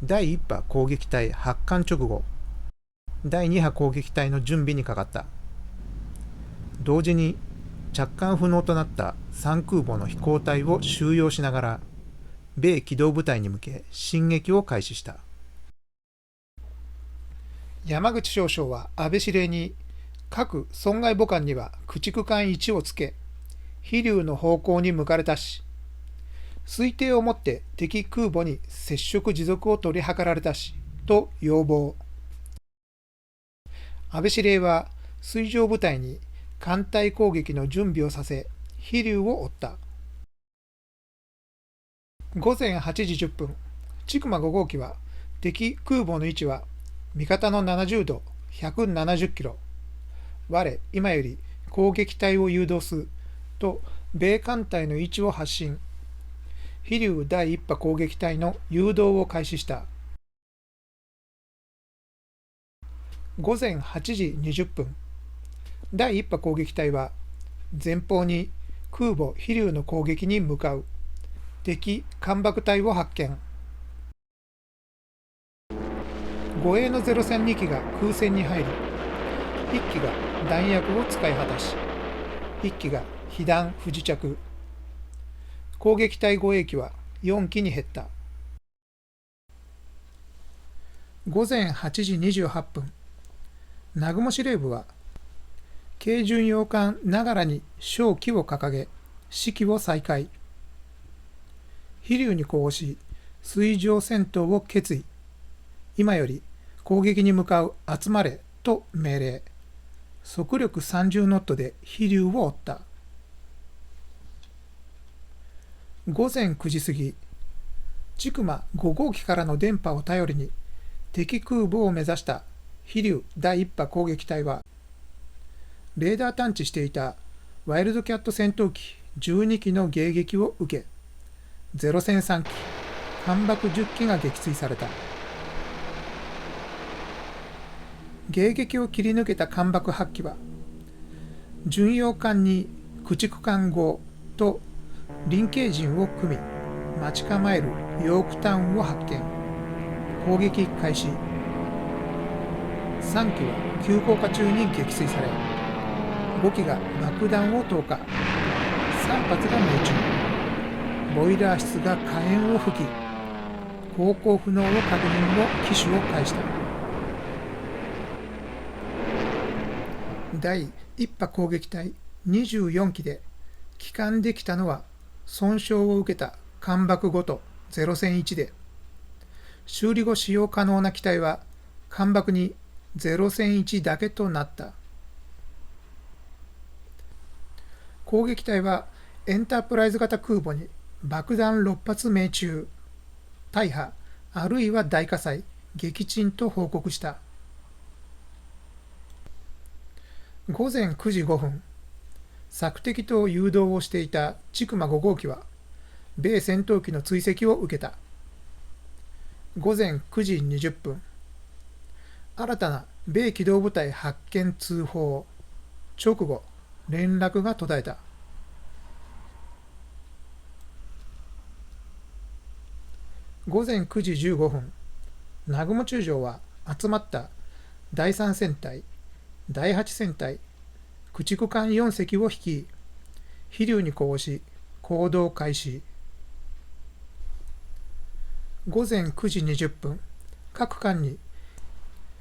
第1波攻撃隊発艦直後、第2波攻撃隊の準備にかかった。同時に着艦不能となった3空母の飛行隊を収容しながら、米機動部隊に向け進撃を開始した。山口少将は安倍司令に、各損害母艦には駆逐艦1をつけ、飛龍の方向に向かれたし、推定をもって敵空母に接触持続を取り計られたし、と要望。安倍司令は水上部隊に艦隊攻撃の準備をさせ、飛龍を追った。午前8時10分、千曲5号機は敵空母の位置は味方の70度170キロ。我今より攻撃隊を誘導すと米艦隊の位置を発信。飛龍第1波攻撃隊の誘導を開始した。午前8時20分、第1波攻撃隊は前方に空母飛龍の攻撃に向かう敵艦爆隊を発見。護衛のゼロ戦2機が空戦に入り、1機が弾薬を使い果たし、1機が被弾不時着。攻撃隊護衛機は4機に減った。午前8時28分、南雲司令部は軽巡洋艦ながらに小旗を掲げ、指揮を再開。飛龍に呼応し、水上戦闘を決意。今より攻撃に向かう集まれと命令。速力30ノットで飛龍を追った。午前9時過ぎ、千曲5号機からの電波を頼りに敵空母を目指した飛龍第1波攻撃隊は、レーダー探知していたワイルドキャット戦闘機12機の迎撃を受け、ゼロ戦3機、艦爆10機が撃墜された。迎撃を切り抜けた艦爆8機は、巡洋艦に駆逐艦5と臨係陣を組み、待ち構えるヨークタウンを発見。攻撃開始。3機は急降下中に撃墜され、5機が爆弾を投下。3発が命中。ボイラー室が火炎を吹き、航行不能を確認後機首を返した。第1波攻撃隊24機で帰還できたのは、損傷を受けた艦爆5とゼロ戦1で、修理後使用可能な機体は艦爆にゼロ戦1だけとなった。攻撃隊はエンタープライズ型空母に爆弾6発命中、大破あるいは大火災、撃沈と報告した。午前9時5分、索敵と誘導をしていた千曲5号機は、米戦闘機の追跡を受けた。午前9時20分、新たな米機動部隊発見通報、直後、連絡が途絶えた。午前9時15分、南雲中将は集まった第3戦隊、第8戦隊、駆逐艦4隻を率い、飛龍に呼応し、行動開始。午前9時20分、各艦に、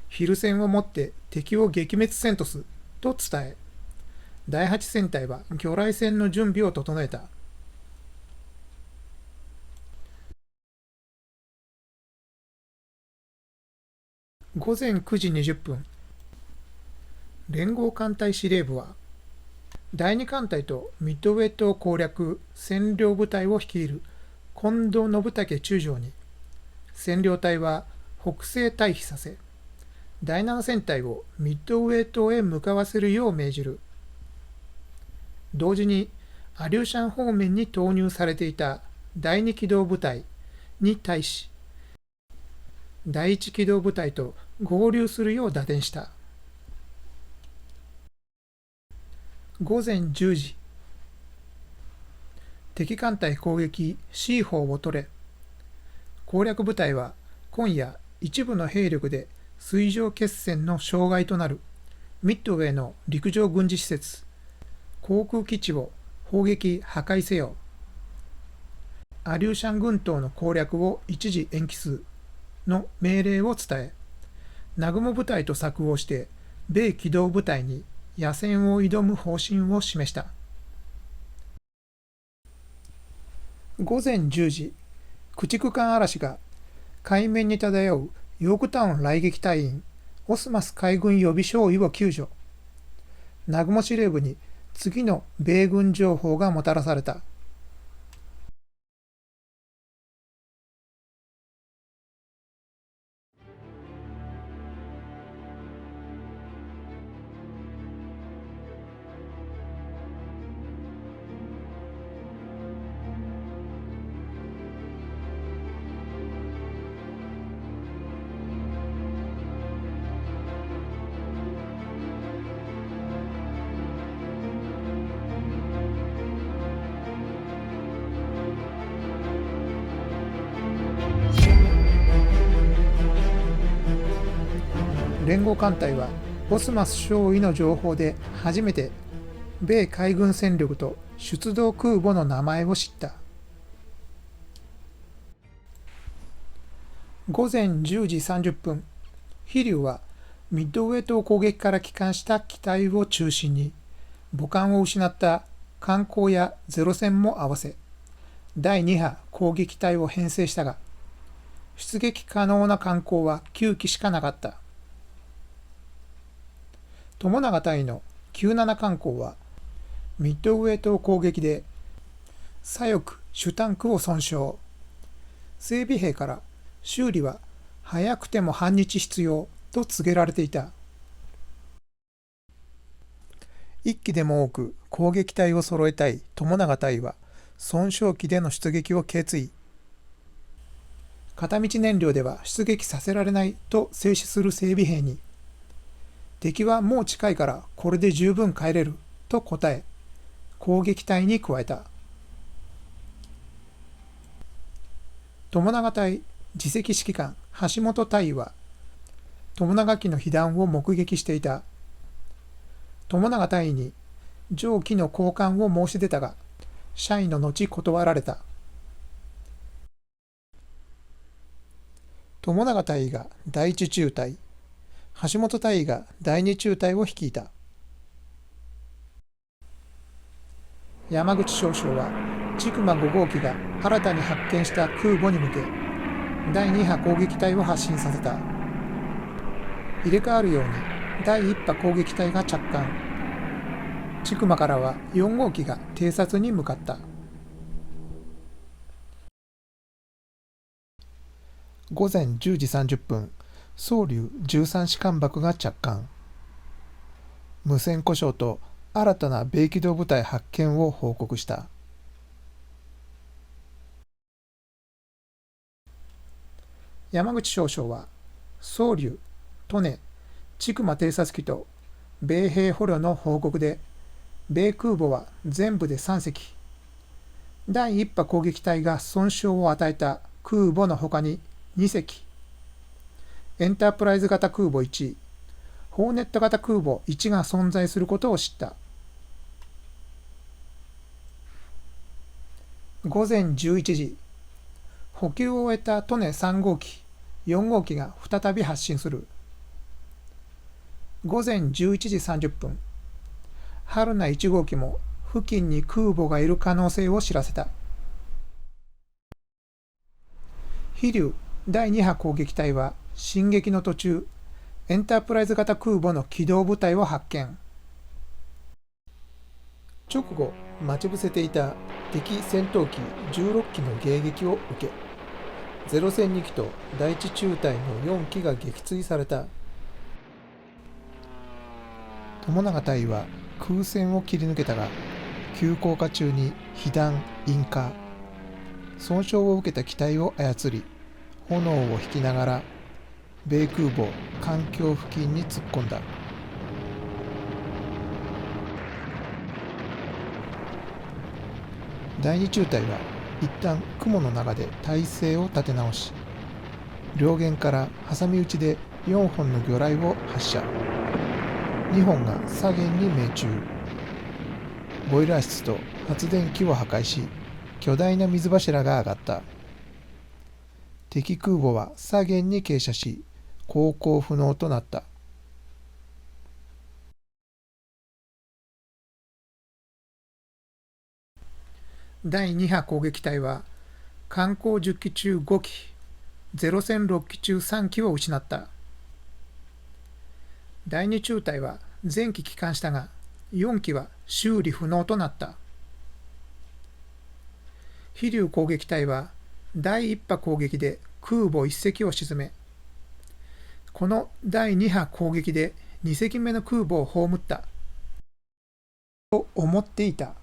昼戦をもって敵を撃滅せんとすと伝え、第8戦隊は魚雷戦の準備を整えた。午前9時20分、連合艦隊司令部は、第2艦隊とミッドウェー島攻略占領部隊を率いる近藤信武中将に、占領隊は北西退避させ、第7戦隊をミッドウェー島へ向かわせるよう命じる。同時に、アリューシャン方面に投入されていた第2機動部隊に対し、第1機動部隊と合流するよう打電した。午前10時、敵艦隊攻撃 C 砲を取れ、攻略部隊は今夜一部の兵力で水上決戦の障害となるミッドウェーの陸上軍事施設、航空基地を砲撃破壊せよ。アリューシャン群島の攻略を一時延期すの命令を伝え、南雲部隊と策をして米機動部隊に野戦を挑む方針を示した。午前10時、駆逐艦嵐が海面に漂うヨークタウン雷撃隊員オスマス海軍予備少尉を救助。南雲司令部に次の米軍情報がもたらされた。連合艦隊はオスマス少尉の情報で初めて米海軍戦力と出動空母の名前を知った。午前10時30分、飛龍はミッドウェー島攻撃から帰還した機体を中心に母艦を失った艦砲やゼロ戦も合わせ第2波攻撃隊を編成したが、出撃可能な艦砲は9機しかなかった。友永隊の97艦砲はミッドウェー島攻撃で左翼主タンクを損傷。整備兵から修理は早くても半日必要と告げられていた。一機でも多く攻撃隊を揃えたい友永隊は損傷機での出撃を決意。片道燃料では出撃させられないと制止する整備兵に、敵はもう近いからこれで十分帰れると答え、攻撃隊に加えた。友永隊次席指揮官橋本大は友永機の被弾を目撃していた。友永隊に上機の交換を申し出たが、社員の後断られた。友永隊が第一中隊、橋本隊が第二中隊を率いた。山口少将は千曲5号機が新たに発見した空母に向け第2波攻撃隊を発進させた。入れ替わるように第1波攻撃隊が着艦。千曲からは4号機が偵察に向かった。午前10時30分、宗龍13士艦爆が着艦。無線故障と新たな米機動部隊発見を報告した。山口少将は宗龍、利根、千曲偵察機と米兵捕虜の報告で、米空母は全部で3隻、第1波攻撃隊が損傷を与えた空母のほかに2隻、エンタープライズ型空母1、ホーネット型空母1が存在することを知った。午前11時、補給を終えた利根3号機、4号機が再び発進する。午前11時30分、春名1号機も付近に空母がいる可能性を知らせた。飛龍第2波攻撃隊は進撃の途中、エンタープライズ型空母の機動部隊を発見。直後、待ち伏せていた敵戦闘機16機の迎撃を受け、ゼロ戦2機と第一中隊の4機が撃墜された。友永隊は空戦を切り抜けたが、急降下中に被弾、引火、損傷を受けた機体を操り、炎を引きながら米空母環境付近に突っ込んだ。第二中隊は一旦雲の中で態勢を立て直し、両舷から挟み撃ちで4本の魚雷を発射。2本が左舷に命中。ボイラー室と発電機を破壊し、巨大な水柱が上がった。敵空母は左舷に傾斜し、航行不能となった。第2波攻撃隊は艦砲10機中5機、ゼロ戦6機中3機を失った。第2中隊は全機帰還したが、4機は修理不能となった。飛龍攻撃隊は第1波攻撃で空母1隻を沈め、この第2波攻撃で2隻目の空母を葬ったと思っていた。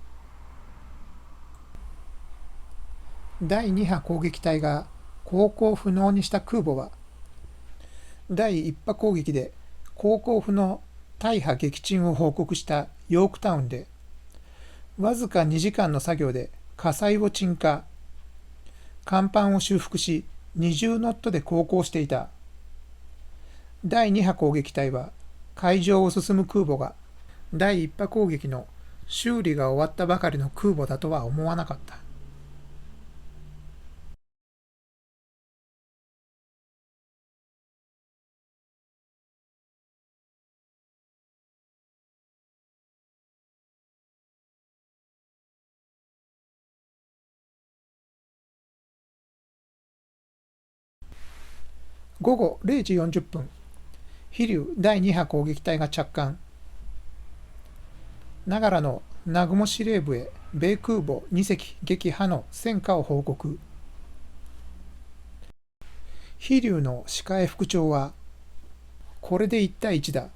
第2波攻撃隊が航行不能にした空母は、第1波攻撃で航行不能大破撃沈を報告したヨークタウンで、わずか2時間の作業で火災を鎮火、甲板を修復し20ノットで航行していた。第2波攻撃隊は海上を進む空母が第1波攻撃の修理が終わったばかりの空母だとは思わなかった。午後0時40分、飛龍第2波攻撃隊が着艦。長良の南雲司令部へ米空母2隻撃破の戦果を報告。飛龍の鹿江副長は、これで1対1だ。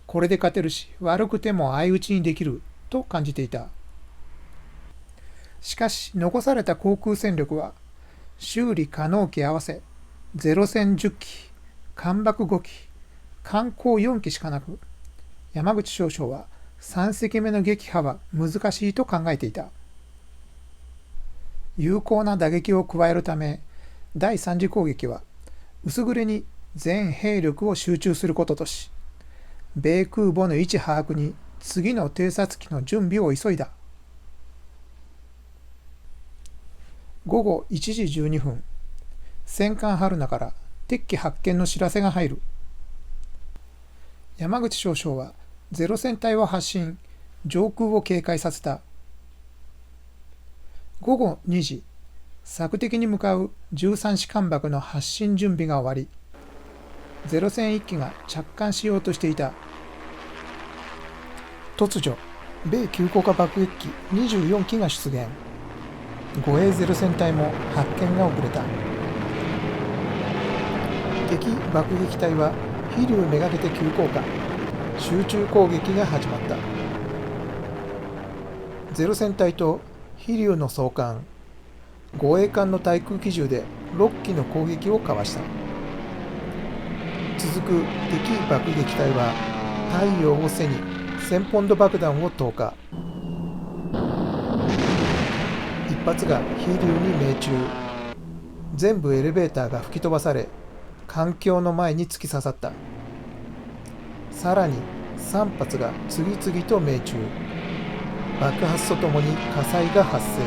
これで勝てるし、悪くても相打ちにできると感じていた。しかし、残された航空戦力は、修理可能機合わせ、ゼロ戦10機、艦爆5機、艦砲4機しかなく、山口少将は3隻目の撃破は難しいと考えていた。有効な打撃を加えるため、第3次攻撃は薄暮れに全兵力を集中することとし、米空母の位置把握に次の偵察機の準備を急いだ。午後1時12分、戦艦春名から敵機発見の知らせが入る。山口少将はゼロ戦隊を発進、上空を警戒させた。午後2時、索敵に向かう13士艦爆の発進準備が終わり、ゼロ戦1機が着艦しようとしていた。突如、米急降下爆撃機24機が出現。護衛ゼロ戦隊も発見が遅れた。敵爆撃隊は飛龍めがけて急降下、集中攻撃が始まった。ゼロ戦隊と飛龍の総艦、護衛艦の対空機銃で6機の攻撃をかわした。続く敵爆撃隊は太陽を背に1000ポンド爆弾を投下。一発が飛龍に命中。全部エレベーターが吹き飛ばされ、艦橋の前に突き刺さった。さらに3発が次々と命中。爆発とともに火災が発生。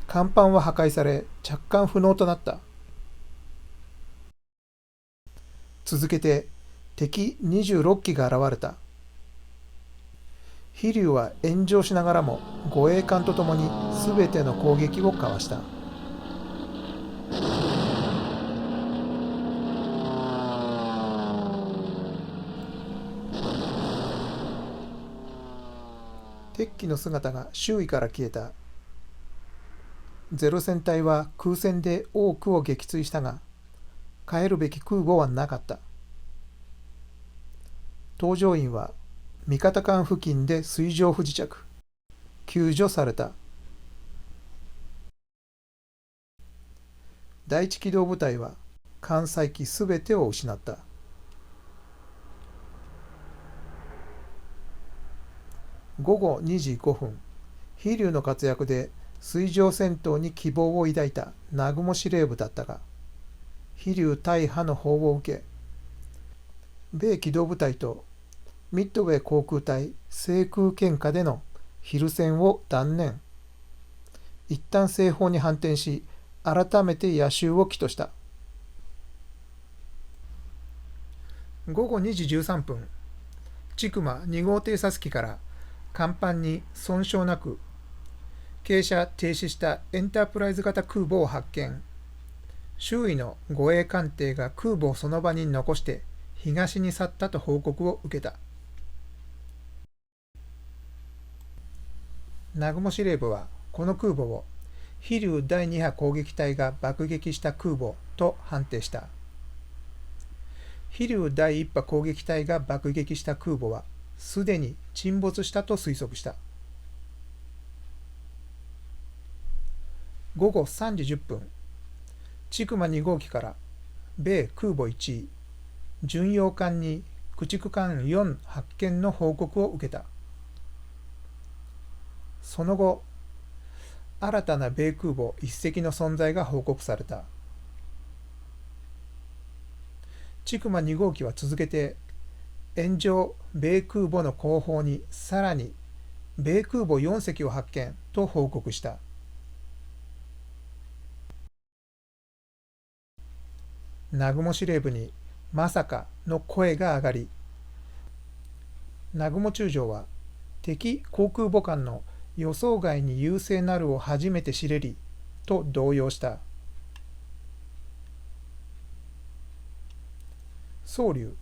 甲板は破壊され着艦不能となった。続けて敵26機が現れた。飛龍は炎上しながらも護衛艦とともに全ての攻撃をかわした。敵機の姿が周囲から消えた。ゼロ戦隊は空戦で多くを撃墜したが、帰るべき空母はなかった。搭乗員は味方艦付近で水上不時着。救助された。第一機動部隊は艦載機すべてを失った。午後2時5分、飛龍の活躍で水上戦闘に希望を抱いた南雲司令部だったが、飛龍大破の報を受け、米機動部隊とミッドウェー航空隊制空権下での昼戦を断念。一旦西方に反転し、改めて夜襲を企図した。午後2時13分、千曲2号偵察機から甲板に損傷なく傾斜停止したエンタープライズ型空母を発見。周囲の護衛艦艇が空母をその場に残して東に去ったと報告を受けた。南雲司令部はこの空母を飛龍第2波攻撃隊が爆撃した空母と判定した。飛龍第1波攻撃隊が爆撃した空母はすでに沈没したと推測した。午後3時10分、千曲2号機から米空母1位、巡洋艦に駆逐艦4発見の報告を受けた。その後、新たな米空母1隻の存在が報告された。千曲2号機は続けて、炎上米空母の後方にさらに米空母4隻を発見と報告した。南雲司令部にまさかの声が上がり、南雲中将は敵航空母艦の予想外に優勢なるを初めて知れりと動揺した。宗龍、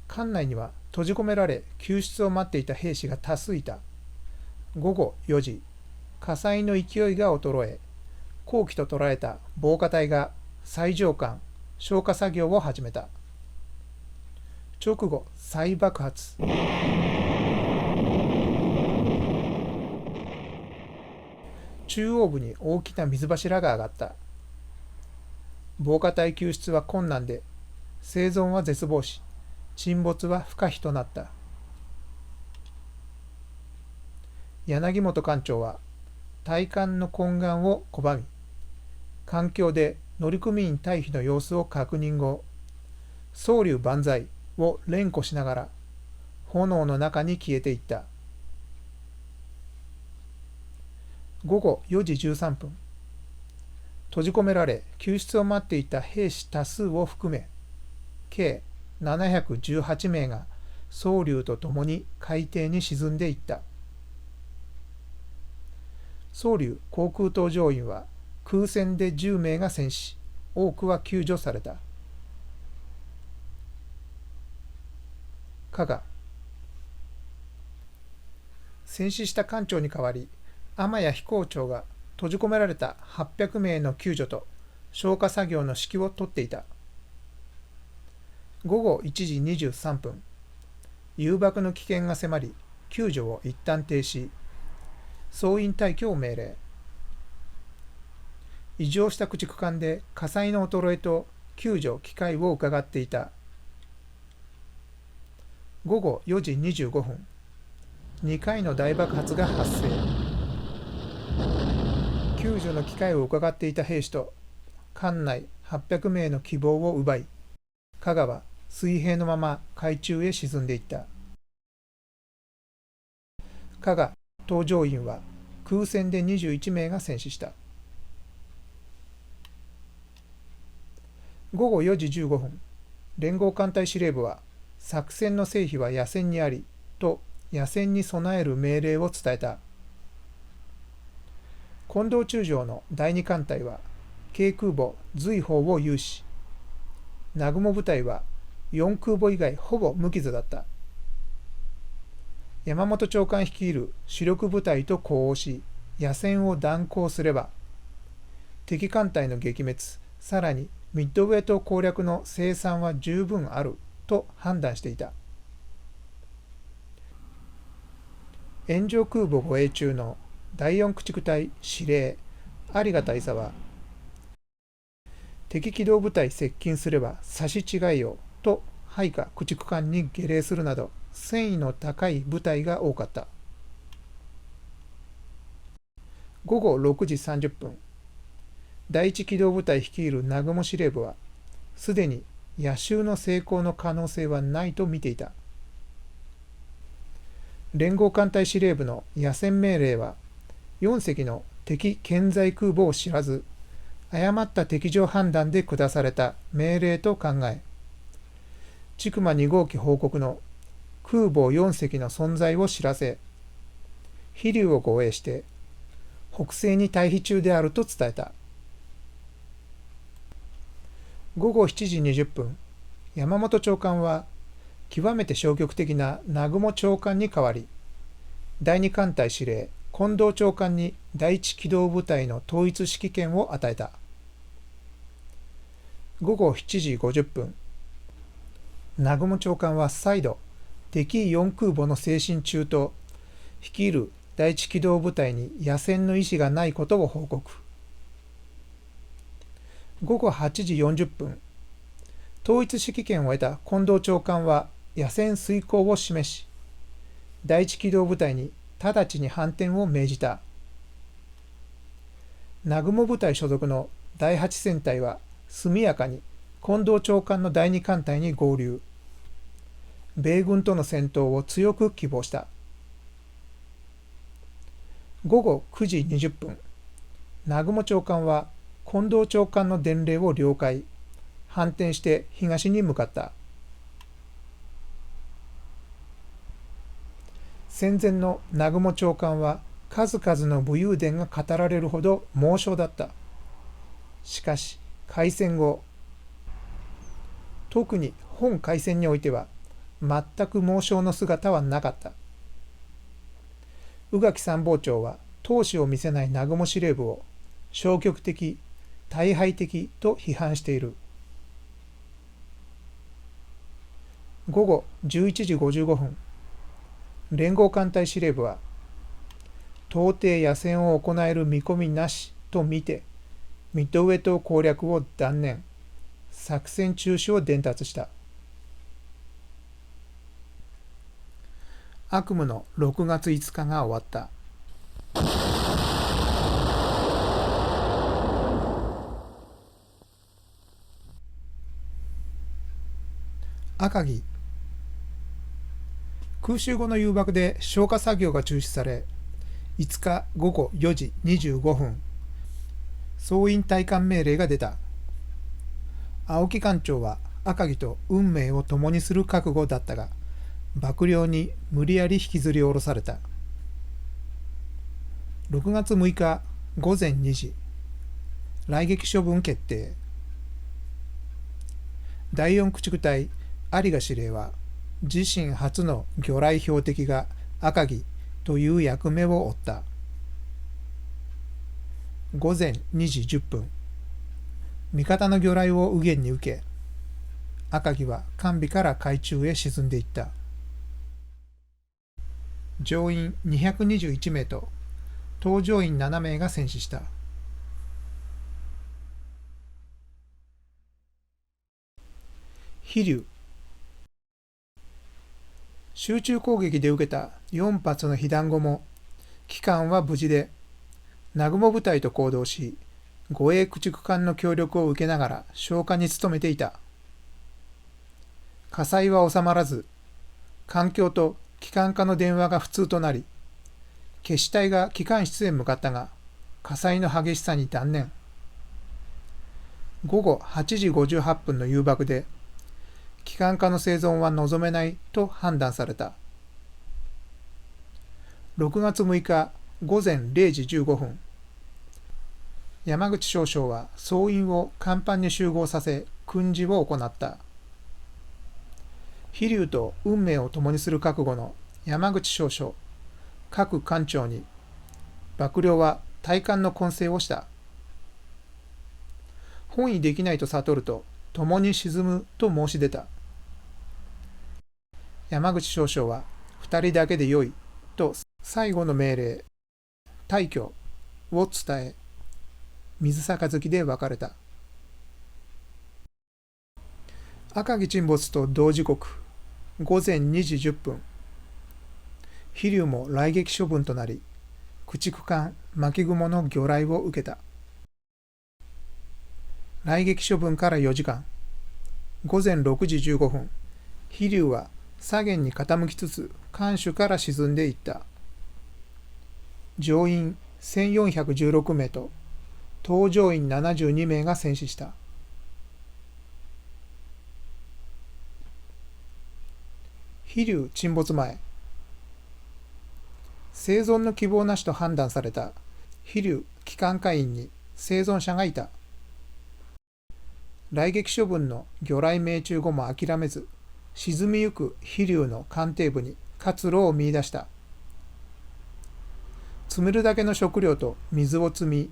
艦内には閉じ込められ救出を待っていた兵士が多数いた。午後4時、火災の勢いが衰え、好機と捉えた防火隊が最上艦消火作業を始めた。直後、再爆発。中央部に大きな水柱が上がった。防火隊救出は困難で、生存は絶望し、沈没は不可避となった。柳本艦長は対艦の懇願を拒み、艦橋で乗組員退避の様子を確認後、宗龍万歳を連呼しながら炎の中に消えていった。午後4時13分、閉じ込められ救出を待っていた兵士多数を含め、計718名が宗龍とともに海底に沈んでいった。宗龍航空搭乗員は空戦で10名が戦死、多くは救助された。加賀、戦死した艦長に代わり天谷飛行長が閉じ込められた800名の救助と消火作業の指揮を執っていた。午後1時23分、誘爆の危険が迫り救助を一旦停止、総員退去を命令。異常した駆逐艦で火災の衰えと救助機会を伺っていた。午後4時25分、2回の大爆発が発生。救助の機会を伺っていた兵士と艦内800名の希望を奪い、加賀は水平のまま海中へ沈んでいった。加賀搭乗員は空戦で21名が戦死した。午後4時15分、連合艦隊司令部は作戦の成否は野戦にありと野戦に備える命令を伝えた。近藤中将の第二艦隊は軽空母随砲を有し、南雲部隊は4空母以外ほぼ無傷だった。山本長官率いる主力部隊と呼応し、野戦を断行すれば、敵艦隊の撃滅、さらにミッドウェー島攻略の勝算は十分あると判断していた。炎上空母護衛中の第4駆逐隊司令有賀大佐は、敵機動部隊接近すれば差し違いよと配下駆逐艦に下令するなど戦意の高い部隊が多かった。午後6時30分、第一機動部隊率いる南雲司令部は、すでに夜襲の成功の可能性はないと見ていた。連合艦隊司令部の野戦命令は、4隻の敵潜在空母を知らず、誤った敵情判断で下された命令と考え、千曲2号機報告の空母4隻の存在を知らせ、飛龍を護衛して北西に退避中であると伝えた。午後7時20分、山本長官は極めて消極的な南雲長官に代わり、第二艦隊司令近藤長官に第一機動部隊の統一指揮権を与えた。午後7時50分、南雲長官は再度敵4空母の精神中と率いる第一機動部隊に野戦の意思がないことを報告。午後8時40分、統一指揮権を得た近藤長官は野戦遂行を示し、第一機動部隊に直ちに反転を命じた。南雲部隊所属の第8戦隊は速やかに近藤長官の第二艦隊に合流。米軍との戦闘を強く希望した。午後9時20分、南雲長官は近藤長官の伝令を了解、反転して東に向かった。戦前の南雲長官は数々の武勇伝が語られるほど猛将だった。しかし開戦後、特に本開戦においては全く猛将の姿はなかった。宇垣参謀長は闘志を見せない南雲司令部を消極的、大敗的と批判している。午後11時55分、連合艦隊司令部は到底野戦を行える見込みなしと見てミッドウェー島攻略を断念、作戦中止を伝達した。悪夢の6月5日が終わった。赤城。空襲後の誘爆で消火作業が中止され、5日午後4時25分、総員退艦命令が出た。青木艦長は赤城と運命を共にする覚悟だったが、幕僚に無理やり引きずり下ろされた。6月6日午前2時、来撃処分決定。第4駆逐隊有賀司令は、自身初の魚雷標的が赤城という役目を負った。午前2時10分、味方の魚雷を右舷に受け、赤城は艦尾から海中へ沈んでいった。乗員221名と搭乗員7名が戦死した。飛龍。集中攻撃で受けた4発の被弾後も、機関は無事で、南雲部隊と行動し、護衛駆逐艦の協力を受けながら消火に努めていた。火災は収まらず、艦橋と機関課の電話が不通となり、決死隊が機関室へ向かったが、火災の激しさに断念。午後8時58分の誘爆で、機関課の生存は望めないと判断された。6月6日午前0時15分、山口少将は総員を甲板に集合させ訓示を行った。飛龍と運命を共にする覚悟の山口少将、各艦長に幕僚は退艦の懇請をした。本意できないと悟ると共に沈むと申し出た。山口少将は2人だけでよいと最後の命令、退去を伝え、水杯で別れた。赤城沈没と同時刻、午前2時10分、飛龍も来撃処分となり、駆逐艦巻雲の魚雷を受けた。雷撃処分から4時間。午前6時15分、飛龍は左舷に傾きつつ艦首から沈んでいった。乗員1416名と搭乗員72名が戦死した。飛龍沈没前、生存の希望なしと判断された飛龍機関艦員に生存者がいた。雷撃処分の魚雷命中後も諦めず、沈みゆく飛龍の艦艇部に活路を見出した。積めるだけの食料と水を積み、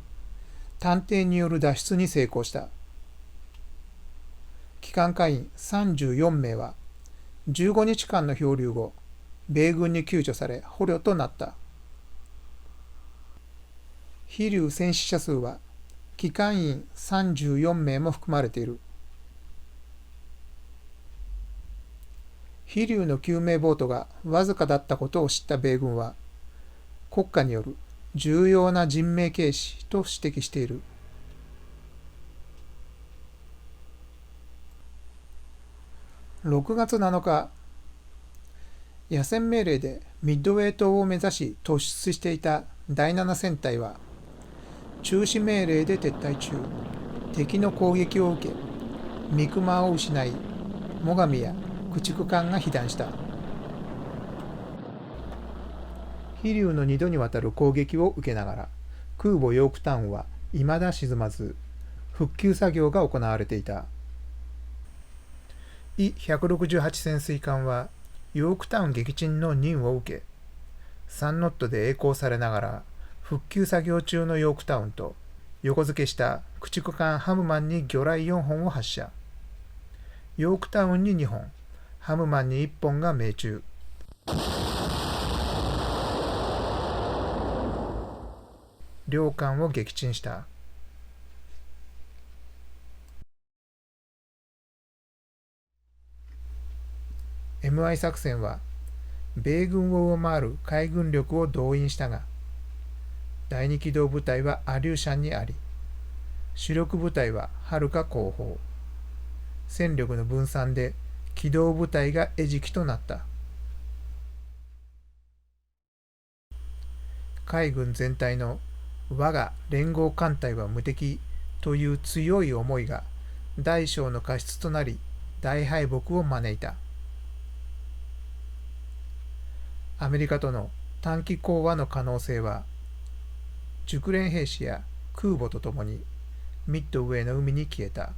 艦艇による脱出に成功した。機関艦員34名は15日間の漂流後、米軍に救助され捕虜となった。飛龍戦死者数は機関員34名も含まれている。飛龍の救命ボートがわずかだったことを知った米軍は、国家による重要な人命軽視と指摘している。6月7日、野戦命令でミッドウェー島を目指し突出していた第7戦隊は、中止命令で撤退中、敵の攻撃を受け、三熊を失い、最上や駆逐艦が被弾した。飛龍の2度にわたる攻撃を受けながら、空母ヨークタウンは未だ沈まず、復旧作業が行われていた。E168潜水艦は、ヨークタウン撃沈の任を受け、3ノットで曳航されながら、復旧作業中のヨークタウンと横付けした駆逐艦ハムマンに魚雷4本を発射。ヨークタウンに2本、ハムマンに1本が命中。両艦を撃沈した。MI 作戦は米軍を上回る海軍力を動員したが、第二機動部隊はアリューシャンにあり、主力部隊ははるか後方。戦力の分散で機動部隊が餌食となった。海軍全体の我が連合艦隊は無敵という強い思いが大小の過失となり大敗北を招いた。アメリカとの短期講和の可能性は、熟練兵士や空母とともにミッドウェーの海に消えた。